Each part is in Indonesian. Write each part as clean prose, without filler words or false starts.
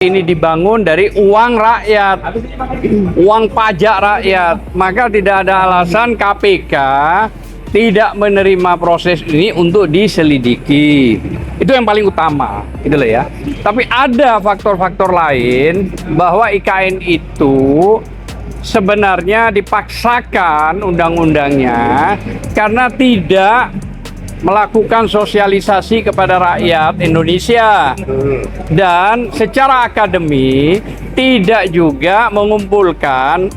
Ini dibangun dari uang rakyat, uang pajak rakyat, maka tidak ada alasan KPK tidak menerima proses ini untuk diselidiki. Itu yang paling utama, gitu loh ya. Tapi ada faktor-faktor lain bahwa IKN itu sebenarnya dipaksakan undang-undangnya karena tidak melakukan sosialisasi kepada rakyat Indonesia dan secara akademik tidak juga mengumpulkan,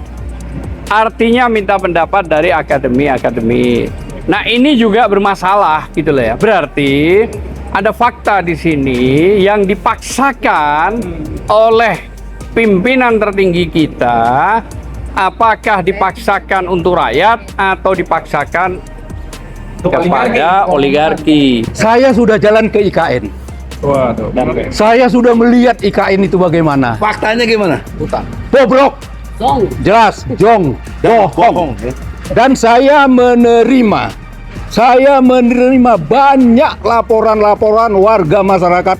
artinya minta pendapat dari akademi. Nah ini juga bermasalah gitu loh ya. Berarti ada fakta di sini yang dipaksakan oleh pimpinan tertinggi kita. Apakah dipaksakan untuk rakyat atau dipaksakan kepada oligarki? Saya sudah jalan ke IKN. Waduh. Saya sudah melihat IKN itu bagaimana. Faktanya gimana? Bobrok. Jelas, jong, bohong. Dan saya menerima banyak laporan-laporan warga masyarakat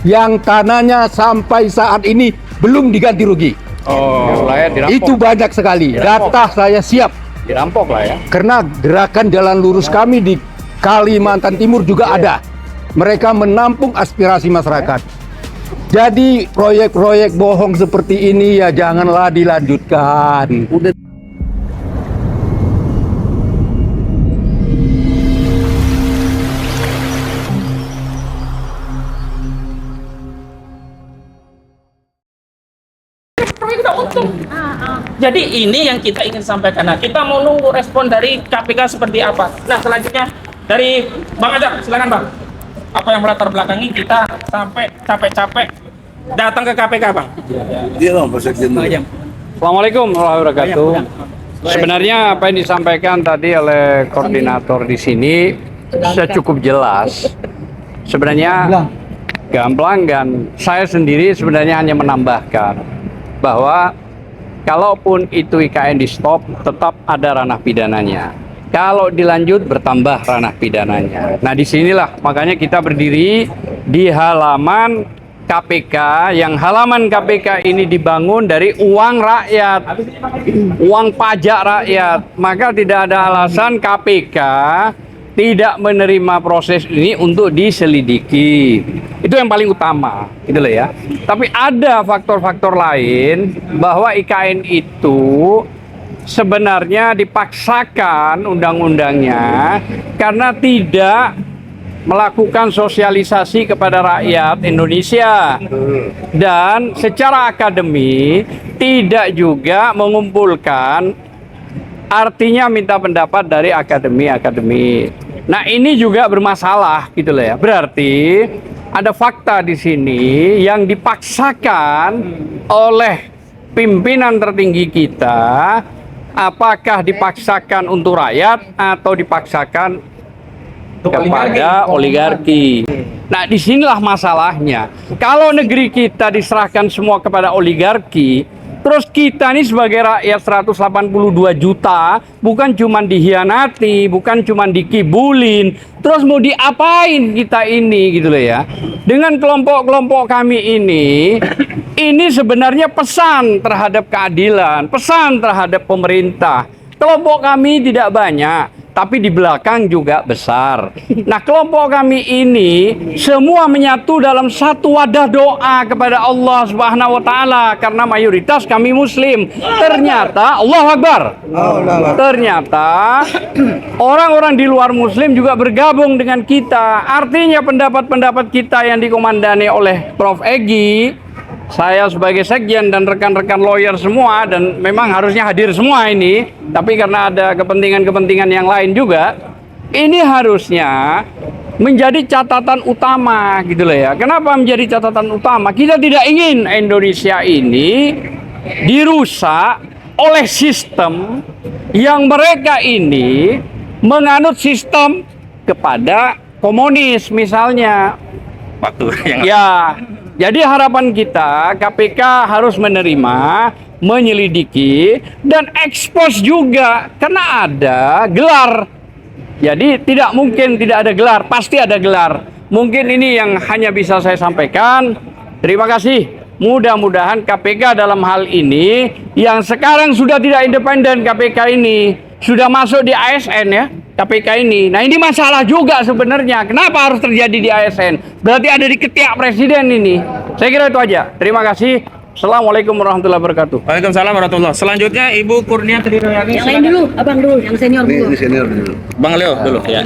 yang tanahnya sampai saat ini belum diganti rugi. Oh, layak dirampok. Itu banyak sekali. Data saya siap. Dirampok lah ya. Karena gerakan jalan lurus kami di Kalimantan Timur juga ada. Mereka menampung aspirasi masyarakat. Jadi proyek-proyek bohong seperti ini ya janganlah dilanjutkan. Udah. Jadi ini yang kita ingin sampaikan. Nah, kita mau nunggu respon dari KPK seperti apa. Nah, selanjutnya dari Bang Ajak, silakan Bang. Apa yang melatar belakangi kita sampai capek-capek datang ke KPK, Bang? Iya Bang, Pak Sekjen. Assalamualaikum warahmatullahi wabarakatuh. Sebenarnya apa yang disampaikan tadi oleh koordinator di sini cukup jelas. Sebenarnya gamblang dan saya sendiri sebenarnya hanya menambahkan bahwa kalaupun itu IKN di stop, tetap ada ranah pidananya. Kalau dilanjut, bertambah ranah pidananya. Nah, disinilah makanya kita berdiri di halaman KPK, yang halaman KPK ini dibangun dari uang rakyat, uang pajak rakyat. Maka tidak ada alasan KPK tidak menerima proses ini untuk diselidiki. Itu yang paling utama, gitu loh ya. Tapi ada faktor-faktor lain bahwa IKN itu sebenarnya dipaksakan undang-undangnya karena tidak melakukan sosialisasi kepada rakyat Indonesia dan secara akademik tidak juga mengumpulkan, artinya minta pendapat dari akademi. Nah ini juga bermasalah gitu loh ya. Berarti ada fakta di sini yang dipaksakan oleh pimpinan tertinggi kita. Apakah dipaksakan untuk rakyat atau dipaksakan kepada oligarki? Nah disinilah masalahnya. Kalau negeri kita diserahkan semua kepada oligarki, terus kita nih sebagai rakyat 182 juta bukan cuma dihianati, bukan cuma dikibulin, terus mau diapain kita ini gitu loh ya. Dengan kelompok-kelompok kami ini sebenarnya pesan terhadap keadilan, pesan terhadap pemerintah. Kelompok kami tidak banyak, tapi di belakang juga besar. Nah, kelompok kami ini semua menyatu dalam satu wadah doa kepada Allah Subhanahu wa taala karena mayoritas kami muslim. Ternyata Allahu Akbar. Ternyata orang-orang di luar muslim juga bergabung dengan kita. Artinya pendapat-pendapat kita yang dikomandani oleh Prof. Egy, saya sebagai sekjen dan rekan-rekan lawyer semua, dan memang harusnya hadir semua ini, tapi karena ada kepentingan-kepentingan yang lain juga, ini harusnya menjadi catatan utama gitu loh ya. Kenapa menjadi catatan utama? Kita tidak ingin Indonesia ini dirusak oleh sistem yang mereka ini menganut sistem kepada komunis misalnya. Ya. Jadi harapan kita KPK harus menerima, menyelidiki, dan ekspos juga karena ada gelar. Jadi tidak mungkin tidak ada gelar, pasti ada gelar. Mungkin ini yang hanya bisa saya sampaikan. Terima kasih. mudah-mudahan KPK dalam hal ini yang sekarang sudah tidak independen, KPK ini sudah masuk di ASN ya, KPK ini. Nah, ini masalah juga sebenarnya. Kenapa harus terjadi di ASN? Berarti ada di ketiak presiden ini. Saya kira itu aja. Terima kasih. Assalamualaikum warahmatullahi wabarakatuh. Waalaikumsalam warahmatullahi. Selanjutnya Ibu Kurnia Triroyani. Yang lain dulu, abang dulu, yang senior dulu. Ini senior dulu. Bang Leo dulu ya.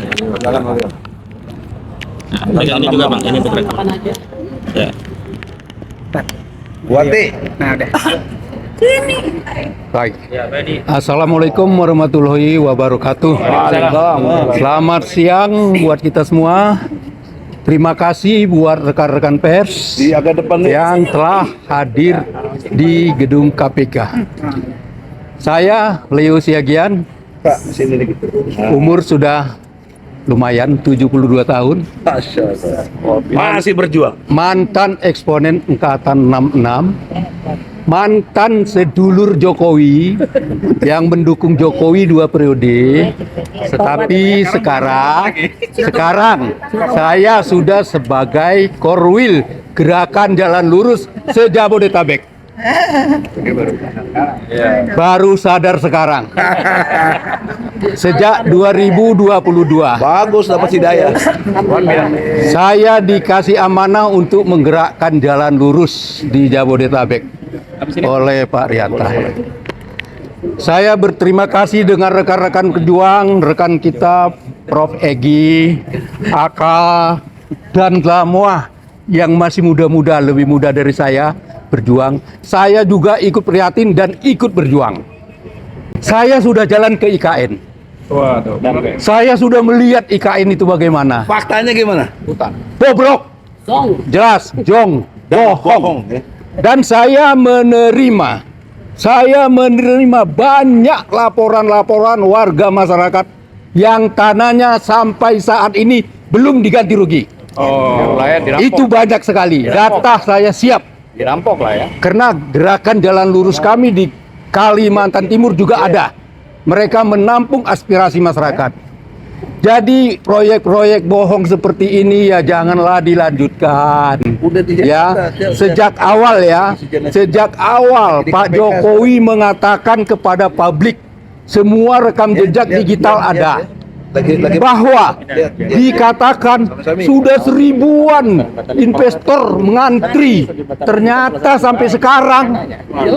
Nah, ini juga Bang, ini untuk Kapan aja? ya. Wati. Baik. Ya, Bedi. Assalamualaikum warahmatullahi wabarakatuh. Selamat siang buat kita semua. Terima kasih buat rekan-rekan pers Di agak depan nih. yang telah hadir di gedung KPK. Saya Leo Siagian, Pak, sini dikit. umur sudah lumayan 72 tahun, Masya Allah. Masih berjuang. mantan eksponen Angkatan 66, mantan sedulur Jokowi yang mendukung Jokowi 2 periode. Tetapi sekarang saya sudah sebagai Korwil Gerakan Jalan Lurus se-Jabodetabek. Baru sadar sekarang. Sejak 2022 Bagus dapat hidayah. saya dikasih amanah untuk menggerakkan jalan lurus di Jabodetabek oleh Pak Rianta. Saya berterima kasih dengan rekan-rekan pejuang, rekan kita Prof. Egi, Aka, dan semua yang masih muda-muda, lebih muda dari saya berjuang. Saya juga ikut prihatin dan ikut berjuang. Saya sudah jalan ke IKN. Waduh. Saya sudah melihat IKN itu bagaimana. Faktanya gimana? Bobrok, Song. jelas, jong, bohong. Ya. Dan saya menerima banyak laporan-laporan warga masyarakat yang tanahnya sampai saat ini belum diganti rugi. Oh, lah ya, dirampok. Itu banyak sekali. Data saya siap. Dirampok lah ya. Karena gerakan jalan lurus kami di Kalimantan Timur juga ada. Mereka menampung aspirasi masyarakat. Jadi proyek-proyek bohong seperti ini ya janganlah dilanjutkan. Udah Ya, sejak awal Pak Jokowi mengatakan kepada publik semua rekam jejak digital ada. Bahwa dikatakan sudah 1000-an investor mengantri, ternyata sampai sekarang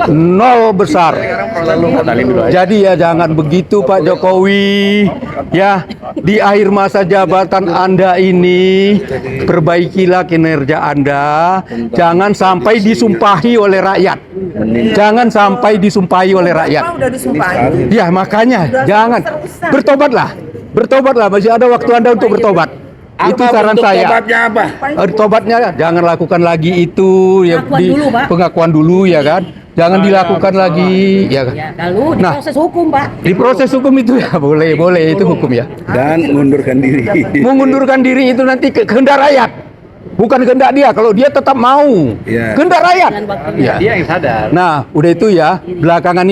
nol besar. Jadi ya jangan begitu Pak Jokowi. Ya, di akhir masa jabatan Anda ini perbaikilah kinerja Anda. Jangan sampai disumpahi oleh rakyat. Jangan sampai disumpahi oleh rakyat. Udah disumpahin. Ya makanya jangan bertobatlah, masih ada waktu Anda untuk bertobat. Itu saran saya. Tobatnya apa? Tobatnya jangan lakukan lagi itu ya, Pengakuan dulu, Pak. pengakuan dulu ya kan. Jangan dilakukan lagi ya kan. Ya, lalu Nah. diproses hukum, Pak. Di proses hukum itu ya boleh itu hukum ya. Dan mengundurkan diri. Mengundurkan diri itu nanti kehendak rakyat. Bukan kehendak dia, kalau dia tetap mau. Ya. Kehendak rakyat. Dan waktunya. Ya. Dia yang sadar. Nah, udah itu ya, belakangan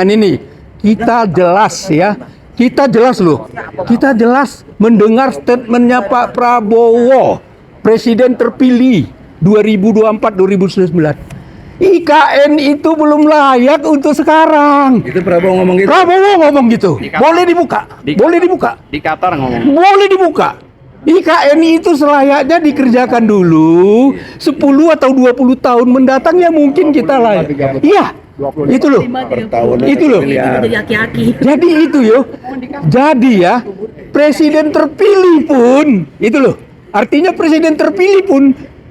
ini kita jelas ya. Kita jelas mendengar statementnya Pak Prabowo, Presiden terpilih 2024-2029. IKN itu belum layak untuk sekarang. Itu Prabowo ngomong gitu. Prabowo ngomong gitu. Boleh dibuka. Di Qatar ngomong. Boleh dibuka. IKN itu selayaknya dikerjakan dulu 10 atau 20 tahun mendatang ya mungkin kita layak. Iya. Itu loh. Per tahun Itu loh. miliar. Jadi aki-aki. Jadi itu ya presiden terpilih pun itu loh. Artinya presiden terpilih pun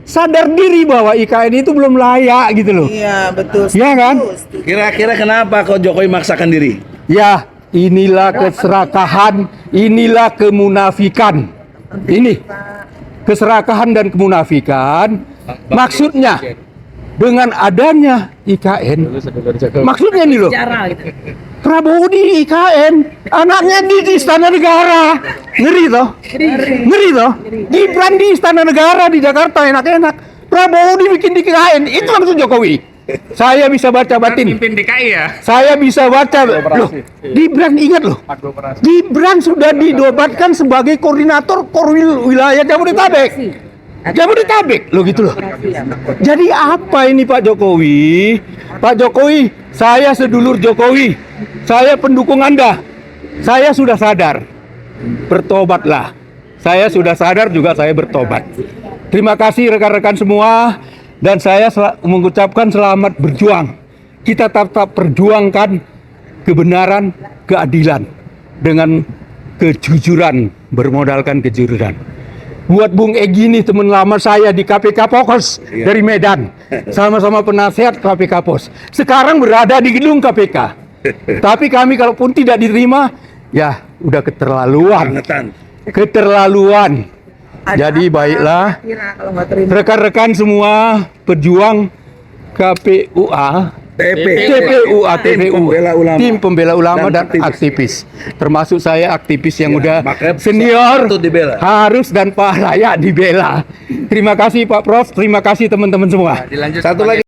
sadar diri bahwa IKN itu belum layak gitu loh. Iya, betul. Iya kan? Kira-kira kenapa kok Jokowi maksakan diri? Ya, inilah keserakahan, inilah kemunafikan. Ini keserakahan dan kemunafikan. Maksudnya dengan adanya IKN, maksudnya nih loh, Cara gitu. Prabowo di IKN, anaknya di Istana Negara, ngeri toh, Gibran di Istana Negara di Jakarta enak-enak, Prabowo dibikin di IKN, itu maksud Jokowi. Saya bisa baca batin. Pimpin DKI ya. Saya bisa baca loh. Gibran ingat loh. Gibran sudah dinobatkan sebagai koordinator Korwil wilayah Jabodetabek. Jabodetabek loh gitu loh. Jadi apa ini Pak Jokowi? Pak Jokowi, saya sedulur Jokowi. Saya pendukung Anda. Saya sudah sadar. Bertobatlah. Saya sudah sadar juga saya bertobat. Terima kasih rekan-rekan semua dan saya mengucapkan selamat berjuang. Kita tetap perjuangkan kebenaran, keadilan dengan kejujuran, bermodalkan kejujuran. Buat Bung Egy nih teman lama saya di KPK Pokos dari Medan, sama-sama penasehat KPK Pos. Sekarang berada di gedung KPK. Tapi kami kalaupun tidak diterima, ya udah keterlaluan. Keterlaluan. Jadi baiklah, rekan-rekan semua pejuang KPUA, TPU, tim pembela ulama dan aktivis. Termasuk saya aktivis yang udah makanya senior, patut dibela. harus dan layak dibela. Terima kasih Pak Prof, terima kasih teman-teman semua. Satu lagi.